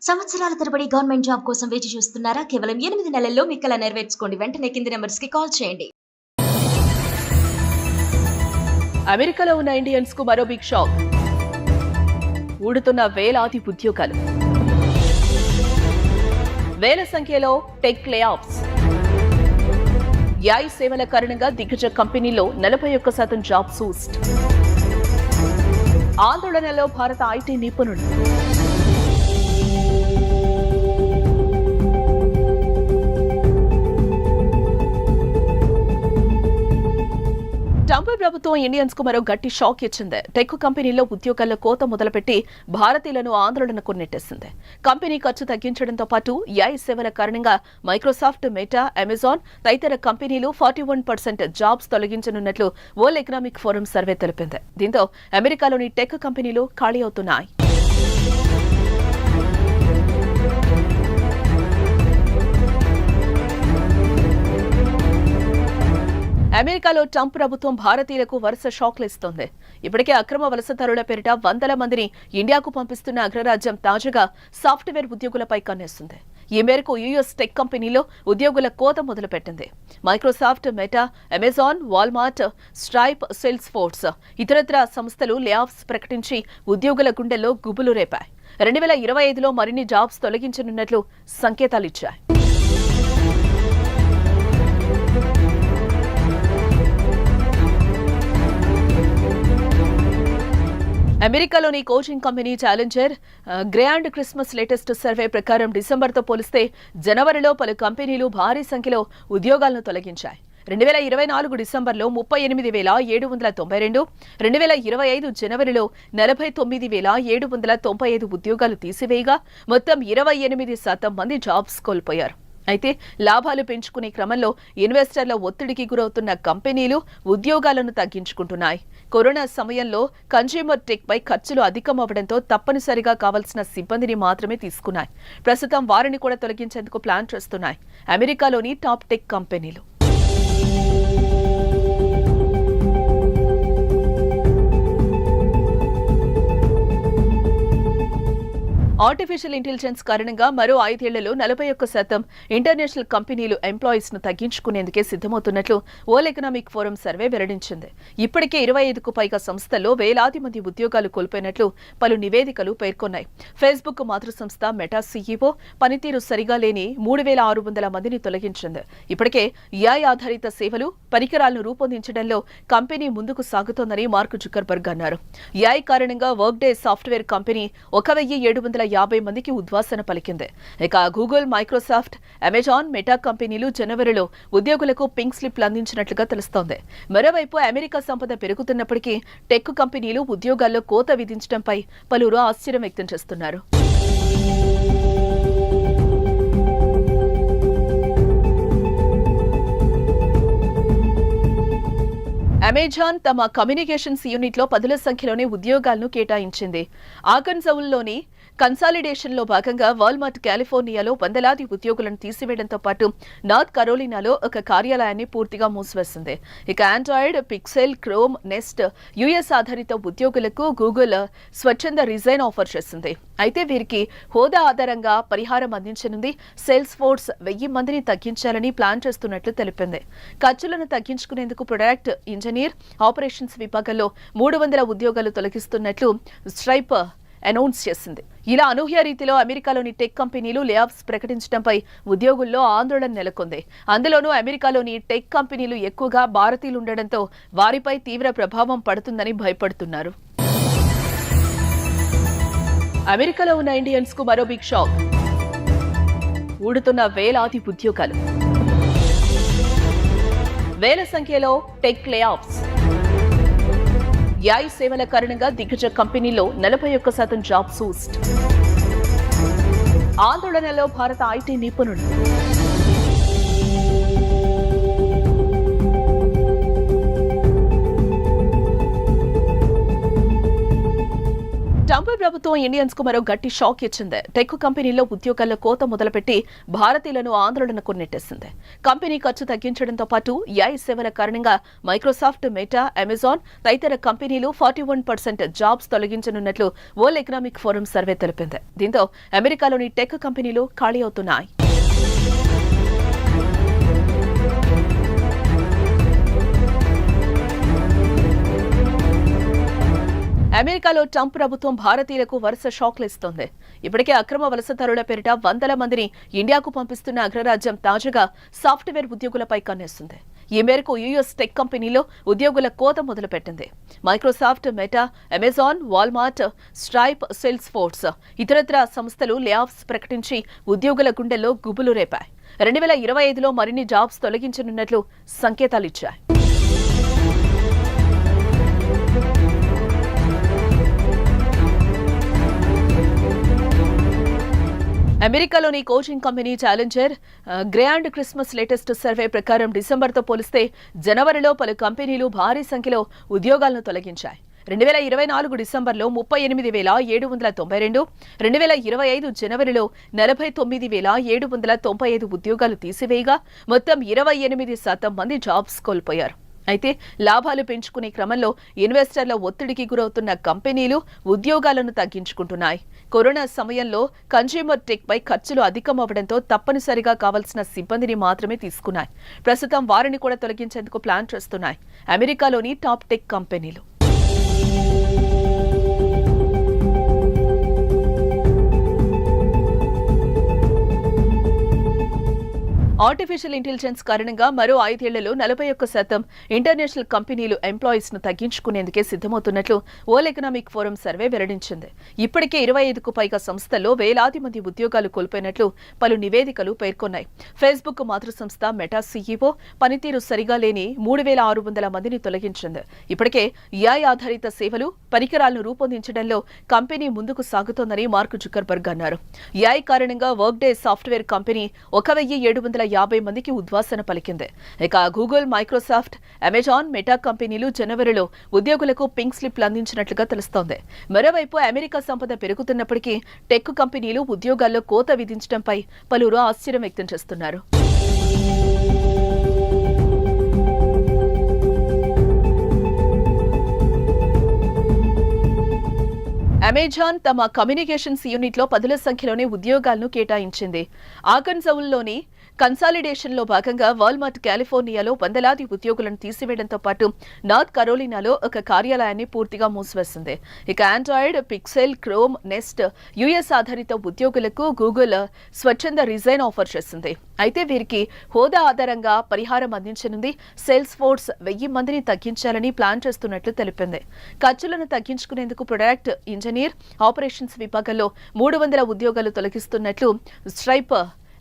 సంవత్సరాల తరబడి government job కోసం వేచి చూస్తున్నారా? కేవలం 8 నెలల్లో మీ కల నెరవేర్చుకోండి. వెంటనే కింది నెంబర్స్ కి కాల్ చేయండి. అమెరికాలో ఉన్న ఇండియన్స్ కు మరో బిగ్ షాక్. ఊడుతున్న వేలాది ఉద్యోగాలు, వేల సంఖ్యలో టెక్ లే ఆఫ్స్. AI సేవల కారణంగా దిగ్గజ కంపెనీలో 41% జాబ్ సూస్ట్. ఆందోళనలో భారత ఐటీ నిపుణులు. ట్రంప్ ప్రభుత్వం ఇండియన్స్ కు మరో గట్టి షాక్ ఇచ్చింది. టెక్ కంపెనీల్లో ఉద్యోగాల్లో కోత మొదలుపెట్టి భారతీయులను ఆందోళనకు నెట్టేసింది. కంపెనీ ఖర్చు తగ్గించడంతో పాటు AI సేవల కారణంగా మైక్రోసాఫ్ట్, మెటా, అమెజాన్ తదితర కంపెనీలు 41% జాబ్స్ తొలగించనున్నట్లు వరల్డ్ ఎకనామిక్ ఫోరం సర్వే తెలిపింది. దీంతో అమెరికాలోని టెక్ కంపెనీలు ఖాళీ అవుతున్నాయి. అమెరికాలో ట్రంప్ ప్రభుత్వం భారతీయులకు వరుస షాక్లు ఇస్తోంది. ఇప్పటికే అక్రమ వలసదారుల పేరిట వందల మందిని ఇండియాకు పంపిస్తున్న అగ్రరాజ్యం తాజాగా సాఫ్ట్వేర్ ఉద్యోగులపై కన్నేస్తుంది. ఈ మేరకు యుఎస్ టెక్ కంపెనీలో ఉద్యోగుల కోత మొదలుపెట్టింది. Microsoft, meta, Amazon, Walmart, stripe, sales force ఇతరత్ర సంస్థలు లే ఆఫ్స్ ప్రకటించి ఉద్యోగుల గుండెల్లో గుబులు రేపాయి. 2025లో మరిన్ని జాబ్స్ తొలగించనున్నట్లు సంకేతాలిచ్చాయి. అమెరికాలోని coaching company challenger grand Christmas latest survey ప్రకారం డిసెంబర్తో పోలిస్తే జనవరిలో పలు కంపెనీలు భారీ సంఖ్యలో ఉద్యోగాలను తొలగించాయి. 2024 డిసెంబర్లో 38,792, 2025 జనవరిలో 49,795 ఉద్యోగాలు తీసివేయగా మొత్తం 28% మంది జాబ్స్ కోల్పోయారు. అయితే లాభాలు పెంచుకునే క్రమంలో ఇన్వెస్టర్ల ఒత్తిడికి గురవుతున్న కంపెనీలు ఉద్యోగాలను తగ్గించుకుంటున్నాయి. కరోనా సమయంలో కన్స్యూమర్ టెక్ పై ఖర్చులు అధికమవడంతో తప్పనిసరిగా కావాల్సిన సిబ్బందిని మాత్రమే తీసుకున్నాయి. ప్రస్తుతం వారిని కూడా తొలగించేందుకు ప్లాన్ చేస్తున్నాయి అమెరికాలోని టాప్ టెక్ కంపెనీలు. ఆర్టిఫిషియల్ ఇంటెలిజెన్స్ కారణంగా మరో 5 ఏళ్లలో 41% ఇంటర్నేషనల్ కంపెనీలు ఎంప్లాయీస్ ను తగ్గించుకునేందుకే సిద్ధమవుతున్నట్లు వరల్డ్ ఎకనామిక్ ఫోరం సర్వే వెల్లడించింది. ఇప్పటికే 25కు పైగా సంస్థల్లో వేలాది మంది ఉద్యోగాలు కోల్పోయినట్లు పలు నివేదికలు పేర్కొన్నాయి. ఫేస్బుక్ మాతృ సంస్థ మెటా సీఈఓ పనితీరు సరిగా లేని 3,600 మందిని తొలగించింది. ఇప్పటికే AI ఆధారిత సేవలు, పరికరాలను రూపొందించడంలో కంపెనీ ముందుకు సాగుతోందని మార్క్ జుకర్బర్గ్ అన్నారు. AI కారణంగా వర్క్డే సాఫ్ట్వేర్ కంపెనీ 1,750 మందికి ఉద్వాసన పలికింది. ఇక గూగుల్, మైక్రోసాఫ్ట్, అమెజాన్, మెటా కంపెనీలు జనవరిలో ఉద్యోగులకు పింక్ స్లిప్లు అందించినట్లుగా తెలుస్తోంది. మరోవైపు అమెరికా సంపద పెరుగుతున్నప్పటికీ టెక్ కంపెనీలు ఉద్యోగాల్లో కోత విధించడంపై పలువురు ఆశ్చర్యం వ్యక్తం చేస్తున్నారు. అమెజాన్ తమ కమ్యూనికేషన్స్ యూనిట్లో 10ల సంఖ్యలోనే ఉద్యోగాలను కేటాయించింది. ఆర్కన్సాస్లోని కన్సాలిడేషన్లో భాగంగా వాల్మార్ట్ కాలిఫోర్నియాలో వందలాది ఉద్యోగులను తీసివేయడంతో పాటు నార్త్ కరోలినాలో ఒక కార్యాలయాన్ని పూర్తిగా మూసివేసింది. ఇక Android, Pixel, Chrome, Nest US ఆధారిత ఉద్యోగులకు గూగుల్ స్వచ్ఛంద రిజైన్ ఆఫర్ చేసింది. అయితే వీరికి హోదా ఆధారంగా పరిహారం అందించనుంది. సేల్స్ ఫోర్స్ 1000 మందిని తగ్గించాలని ప్లాన్ చేస్తున్నట్లు తెలిపింది. ఖర్చులను తగ్గించుకునేందుకు ప్రొడక్ట్, ఇంజనీర్, ఆపరేషన్స్ విభాగంలో 300 ఉద్యోగాలు తొలగిస్తున్నట్లు స్ట్రైప్ అనౌన్స్ చేసింది. ఇలా అనూహ్య రీతిలో అమెరికాలోని టెక్ కంపెనీలు లే ఆఫ్స్ ప్రకటించడంపై ఉద్యోగుల్లో ఆందోళన నెలకొంది. అందులోనూ అమెరికాలోని టెక్ కంపెనీలు ఎక్కువగా భారతీయులు ఉండడంతో వారిపై తీవ్ర ప్రభావం పడుతుందని భయపడుతున్నారు. అమెరికాలో ఉన్న ఇండియన్స్ కు మరో బిగ్ షాక్. ఊడుతున్న వేలాది ఉద్యోగాలు, వేల సంఖ్యలో టెక్ లే ఆఫ్స్. AI సేవల కారణంగా దిగ్గజ కంపెనీలో 41% జాబ్ సూస్ట్. ఆందోళనలో భారత ఐటీ నిపుణులు. ట్రంప్ ప్రభుత్వం ఇండియన్స్ కు మరో గట్టి షాక్ ఇచ్చింది. టెక్ కంపెనీల్లో ఉద్యోగాల్లో కోత మొదలుపెట్టి భారతీయులను ఆందోళనకు నెట్టేసింది. కంపెనీ ఖర్చు తగ్గించడంతో పాటు ఏఐ సేవల కారణంగా మైక్రోసాఫ్ట్, మెటా, అమెజాన్ తదితర కంపెనీలు 41% జాబ్స్ తొలగించనున్నట్లు వరల్డ్ ఎకనామిక్ ఫోరం సర్వే తెలిపింది. దీంతో అమెరికాలోని టెక్ కంపెనీలు ఖాళీ అవుతున్నాయి. అమెరికాలో ట్రంప్ ప్రభుత్వం భారతీయులకు వరుస షాక్లు ఇస్తోంది. ఇప్పటికే అక్రమ వలసదారుల పేరిట వందల మందిని ఇండియాకు పంపిస్తున్న అగ్రరాజ్యం తాజాగా సాఫ్ట్వేర్ ఉద్యోగులపై కన్నేస్తుంది. ఈ మేరకు యుఎస్ టెక్ కంపెనీలో ఉద్యోగుల కోత మొదలుపెట్టింది. Microsoft, meta, Amazon, Walmart, stripe, sales force ఇతరత్ర సంస్థలు లే ఆఫ్స్ ప్రకటించి ఉద్యోగుల గుండెల్లో గుబులు రేపాయి. 2025లో మరిన్ని జాబ్స్ తొలగించనున్నట్లు సంకేతాలిచ్చాయి. అమెరికాలోని coaching company challenger grand Christmas latest survey ప్రకారం డిసెంబర్తో పోలిస్తే జనవరిలో పలు కంపెనీలు భారీ సంఖ్యలో ఉద్యోగాలను తొలగించాయి. 2024 డిసెంబర్లో 38,792, 2025 జనవరిలో 49,795 ఉద్యోగాలు తీసివేయగా మొత్తం 28% మంది జాబ్స్ కోల్పోయారు. అయితే లాభాలు పెంచుకునే క్రమంలో ఇన్వెస్టర్ల ఒత్తిడికి గురవుతున్న కంపెనీలు ఉద్యోగాలను తగ్గించుకుంటున్నాయి. కరోనా సమయంలో కన్స్యూమర్ టెక్ పై ఖర్చులు అధికమవడంతో తప్పనిసరిగా కావాల్సిన సిబ్బందిని మాత్రమే తీసుకున్నాయి. ప్రస్తుతం వారిని కూడా తొలగించేందుకు ప్లాన్ చేస్తున్నాయి అమెరికాలోని టాప్ టెక్ కంపెనీలు. ఆర్టిఫిషియల్ ఇంటెలిజెన్స్ కారణంగా మరో 5 ఏళ్లలో 41% ఇంటర్నేషనల్ కంపెనీలు ఎంప్లాయీస్ ను తగ్గించుకునేందుకే సిద్ధమవుతున్నట్లు వరల్డ్ ఎకనామిక్ ఫోరం సర్వే వెల్లడించింది. ఇప్పటికే 25కు పైగా సంస్థల్లో వేలాది మంది ఉద్యోగాలు కోల్పోయినట్లు పలు నివేదికలు పేర్కొన్నాయి. ఫేస్బుక్ మాతృ సంస్థ మెటా సీఈఓ పనితీరు సరిగా లేని 3,600 మందిని తొలగించింది. ఇప్పటికే ఏఐ ఆధారిత సేవలు, పరికరాలను రూపొందించడంలో కంపెనీ ముందుకు సాగుతోందని మార్క్ జుకర్బర్గ్ అన్నారు. ఏఐ కారణంగా వర్క్డే సాఫ్ట్వేర్ కంపెనీ 1,750 మందికి ఉద్వాసన పలికింది. ఇక గూగుల్, మైక్రోసాఫ్ట్, అమెజాన్, మెటా కంపెనీలు జనవరిలో ఉద్యోగులకు పింక్ స్లిప్లు అందించినట్లుగా తెలుస్తోంది. మరోవైపు అమెరికా సంపద పెరుగుతున్నప్పటికీ టెక్ కంపెనీలు ఉద్యోగాల్లో కోత విధించడంపై పలువురు ఆశ్చర్యం వ్యక్తం చేస్తున్నారు. అమెజాన్ తమ కమ్యూనికేషన్స్ యూనిట్లో 10ల సంఖ్యలోనే ఉద్యోగాలను కేటాయించింది. ఆర్కన్సాస్లోని కన్సాలిడేషన్లో భాగంగా వాల్మార్ట్ కాలిఫోర్నియాలో వందలాది ఉద్యోగులను తీసివేయడంతో పాటు నార్త్ కరోలినాలో ఒక కార్యాలయాన్ని పూర్తిగా మూసివేసింది. ఇక Android, Pixel, Chrome, Nest US ఆధారిత ఉద్యోగులకు గూగుల్ స్వచ్ఛంద రిజైన్ ఆఫర్ చేసింది. అయితే వీరికి హోదా ఆధారంగా పరిహారం అందించనుంది. సేల్స్ ఫోర్స్ 1000 మందిని తగ్గించాలని ప్లాన్ చేస్తున్నట్లు తెలిపింది. ఖర్చులను తగ్గించుకునేందుకు ప్రొడక్ట్, ఇంజనీర్, ఆపరేషన్స్ విభాగంలో 300 ఉద్యోగాలు తొలగిస్తున్నట్లు స్ట్రైప్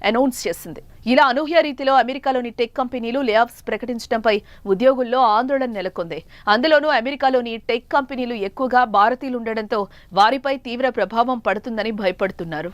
అనౌన్స్ చేసింది. ఇలా అనూహ్య రీతిలో అమెరికాలోని టెక్ కంపెనీలు లే ఆఫ్స్ ప్రకటించడంపై ఉద్యోగుల్లో ఆందోళన నెలకొంది. అందులోనూ అమెరికాలోని టెక్ కంపెనీలు ఎక్కువగా భారతీయులుండడంతో వారిపై తీవ్ర ప్రభావం పడుతుందని భయపడుతున్నారు.